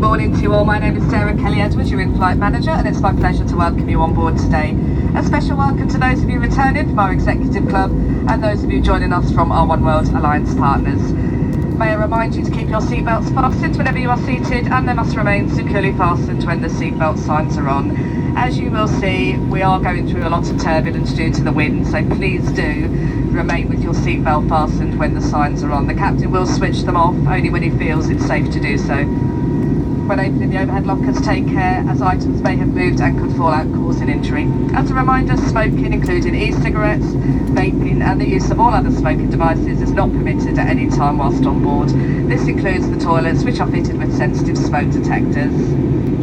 morning to you all. My name is Sarah Kelly-Edwards, your in-flight manager, and it's my pleasure to welcome you on board today. A special welcome to those of you returning from our executive club and those of you joining us from our One World Alliance partners. May I remind you to keep your seatbelts fastened whenever you are seated, and they must remain securely fastened when the seatbelt signs are on. As you will see, we are going through a lot of turbulence due to the wind, so please do remain with your seatbelt fastened when the signs are on. The captain will switch them off only when he feels it's safe to do so. When opening the overhead lockers, take care as items may have moved and could fall out, causing injury. As a reminder, smoking, including e-cigarettes, vaping and the use of all other smoking devices is not permitted at any time whilst on board. This includes the toilets, which are fitted with sensitive smoke detectors.